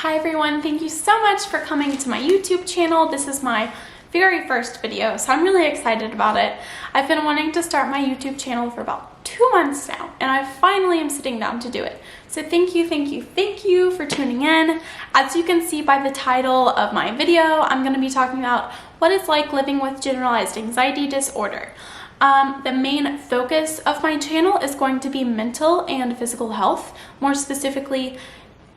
Hi everyone, thank you so much for coming to my YouTube channel. This is my very first video, so I'm really excited about it. I've been wanting to start my YouTube channel for about 2 months now, and I finally am sitting down to do it. So thank you for tuning in. As you can see by the title of my video, I'm going to be talking about what it's like living with generalized anxiety disorder. The main focus of my channel is going to be mental and physical health, more specifically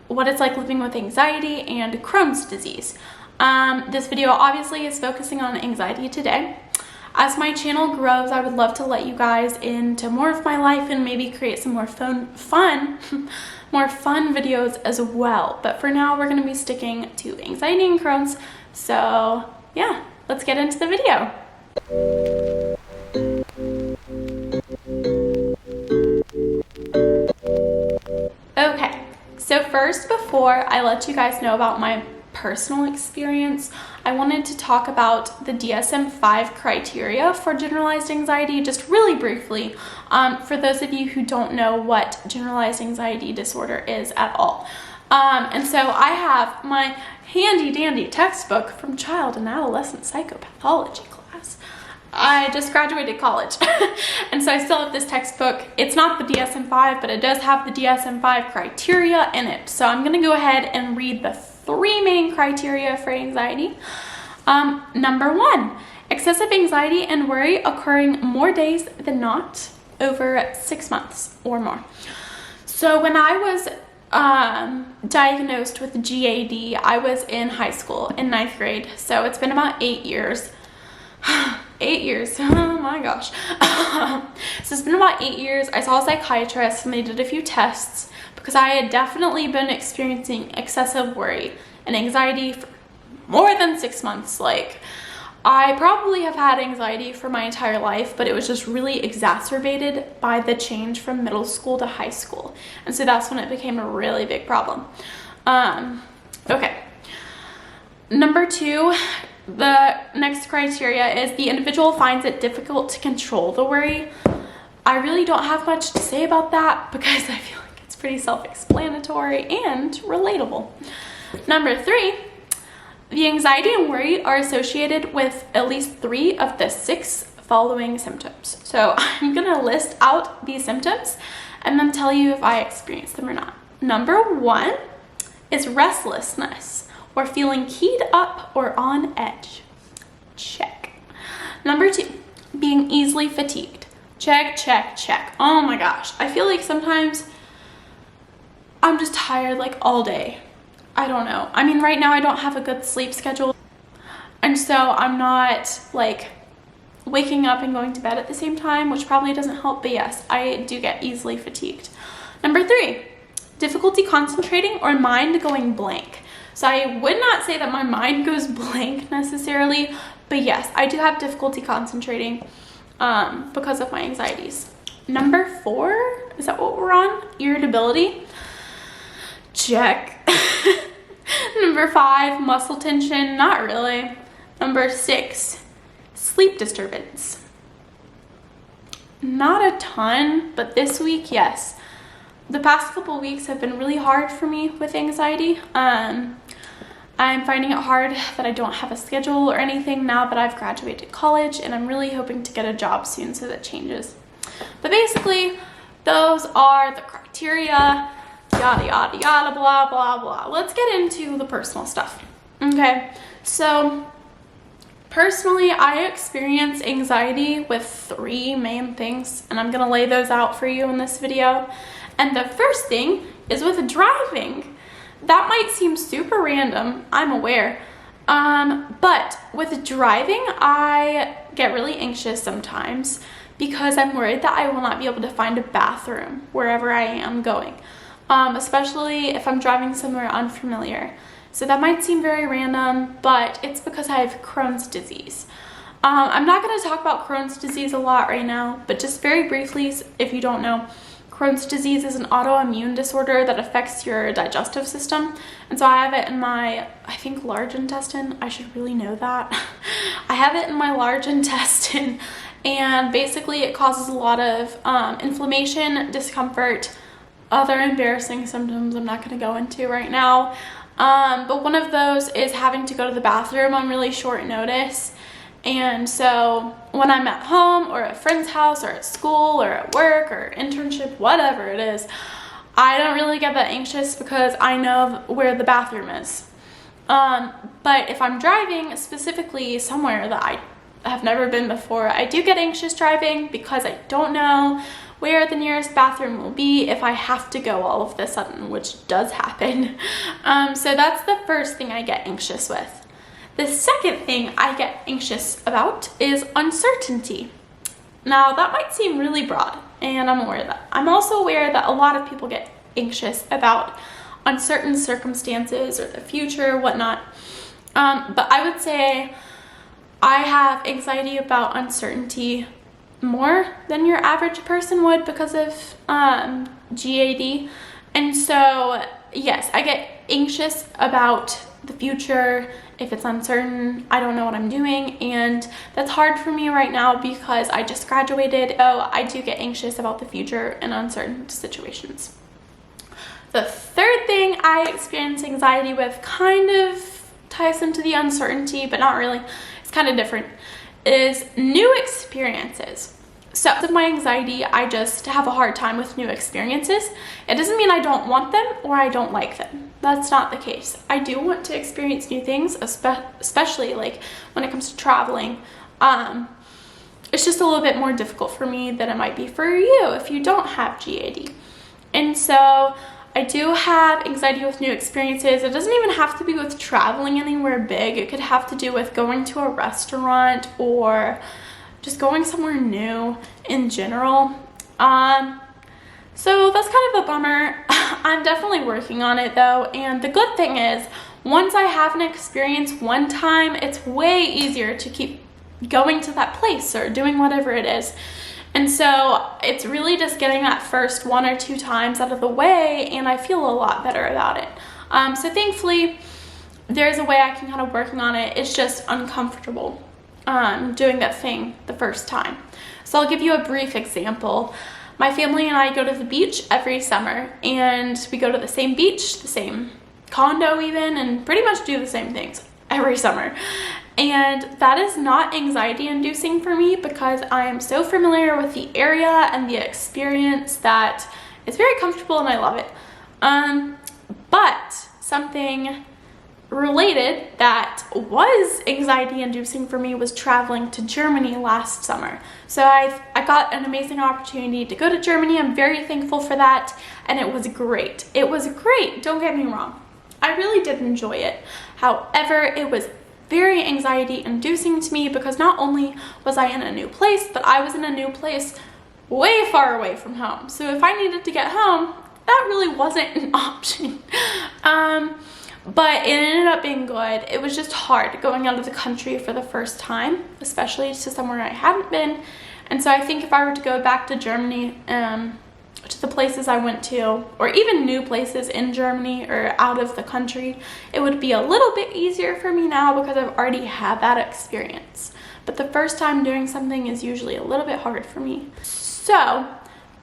what it's like living with anxiety and Crohn's disease. This video obviously is focusing on anxiety today. As my channel grows, I would love to let you guys into more of my life and maybe create some more fun videos as well. But for now, we're going to be sticking to anxiety and Crohn's. So yeah, let's get into the video. Okay. So first, before I let you guys know about my personal experience, I wanted to talk about the DSM-5 criteria for generalized anxiety, just really briefly, for those of you who don't know what generalized anxiety disorder is at all. And so I have my handy dandy textbook from child and adolescent psychopathology class. I just graduated college, and so I still have this textbook. It's not the DSM-5, but it does have the DSM-5 criteria in it. So I'm going to go ahead and read the 3 main criteria for anxiety. Number 1, excessive anxiety and worry occurring more days than not over 6 months or more. So when I was diagnosed with GAD, I was in high school in 9th grade. So it's been about 8 years. 8 years, oh my gosh. So it's been about 8 years. I saw a psychiatrist and they did a few tests because I had definitely been experiencing excessive worry and anxiety for more than 6 months. Like, I probably have had anxiety for my entire life, but it was just really exacerbated by the change from middle school to high school. And so that's when it became a really big problem. Okay. Number 2, the next criteria is the individual finds it difficult to control the worry. I really don't have much to say about that because I feel like it's pretty self-explanatory and relatable. Number 3, the anxiety and worry are associated with at least 3 of the 6 following symptoms. So I'm gonna list out these symptoms and then tell you if I experience them or not. Number 1 is restlessness, or feeling keyed up or on edge. Check. Number 2, being easily fatigued. Check, check, check. Oh my gosh. I feel like sometimes I'm just tired like all day. I don't know. I mean, right now I don't have a good sleep schedule. And so I'm not like waking up and going to bed at the same time, which probably doesn't help. But yes, I do get easily fatigued. Number 3, difficulty concentrating or mind going blank. So I would not say that my mind goes blank necessarily, but yes, I do have difficulty concentrating because of my anxieties. Number 4, is that what we're on? Irritability. Check. Number 5, muscle tension. Not really. Number 6, sleep disturbance. Not a ton, but this week, yes. The past couple weeks have been really hard for me with anxiety. I'm finding it hard that I don't have a schedule or anything now that I've graduated college, and I'm really hoping to get a job soon so that changes. But basically, those are the criteria, yada, yada, yada, blah, blah, blah. Let's get into the personal stuff. Okay, so personally, I experience anxiety with 3 main things, and I'm gonna lay those out for you in this video. And the first thing is with driving. That might seem super random, I'm aware, but with driving, I get really anxious sometimes because I'm worried that I will not be able to find a bathroom wherever I am going, especially if I'm driving somewhere unfamiliar. So that might seem very random, but it's because I have Crohn's disease. I'm not going to talk about Crohn's disease a lot right now, but just very briefly, if you don't know, Crohn's disease is an autoimmune disorder that affects your digestive system. And so I have it in my, I think, large intestine. I should really know that. I have it in my large intestine, and basically it causes a lot of inflammation, discomfort, other embarrassing symptoms I'm not going to go into right now. But one of those is having to go to the bathroom on really short notice. And so when I'm at home or at a friend's house or at school or at work or internship, whatever it is, I don't really get that anxious because I know where the bathroom is. But if I'm driving specifically somewhere that I have never been before, I do get anxious driving because I don't know where the nearest bathroom will be if I have to go all of a sudden, which does happen. So that's the first thing I get anxious with. The second thing I get anxious about is uncertainty. Now, that might seem really broad, and I'm aware of that. I'm also aware that a lot of people get anxious about uncertain circumstances or the future, whatnot. But I would say I have anxiety about uncertainty more than your average person would because of GAD. And so, yes, I get anxious about the future. If it's uncertain, I don't know what I'm doing, and that's hard for me right now because I just graduated. So I do get anxious about the future in uncertain situations. The third thing I experience anxiety with kind of ties into the uncertainty, but not really. It's kind of different, is new experiences. So with my anxiety, I just have a hard time with new experiences. It doesn't mean I don't want them or I don't like them. That's not the case. I do want to experience new things, especially like when it comes to traveling. It's just a little bit more difficult for me than it might be for you if you don't have GAD. And so I do have anxiety with new experiences. It doesn't even have to be with traveling anywhere big. It could have to do with going to a restaurant or just going somewhere new in general. So that's kind of a bummer. I'm definitely working on it though, and the good thing is once I have an experience one time, it's way easier to keep going to that place or doing whatever it is. And so it's really just getting that first 1 or 2 times out of the way, and I feel a lot better about it. So thankfully there's a way I can kind of working on it. It's just uncomfortable doing that thing the first time. So I'll give you a brief example. My family and I go to the beach every summer, and we go to the same beach, the same condo even, and pretty much do the same things every summer. And that is not anxiety inducing for me because I am so familiar with the area and the experience that it's very comfortable and I love it. But something related that was anxiety inducing for me was traveling to Germany last summer. So I got an amazing opportunity to go to Germany. I'm very thankful for that, and it was great. It was great, don't get me wrong. I really did enjoy it. However, it was very anxiety inducing to me because not only was I in a new place, but I was in a new place way far away from home. So if I needed to get home, that really wasn't an option. But it ended up being good. It was just hard going out of the country for the first time, especially to somewhere I hadn't been. And so I think if I were to go back to Germany, to the places I went to, or even new places in Germany or out of the country, it would be a little bit easier for me now because I've already had that experience. But the first time doing something is usually a little bit hard for me. So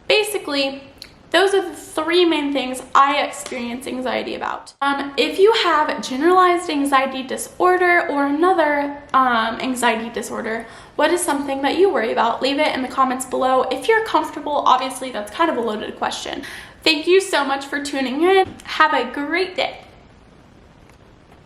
basically, those are the 3 main things I experience anxiety about. If you have generalized anxiety disorder or another anxiety disorder, what is something that you worry about? Leave it in the comments below. If you're comfortable, obviously that's kind of a loaded question. Thank you so much for tuning in. Have a great day.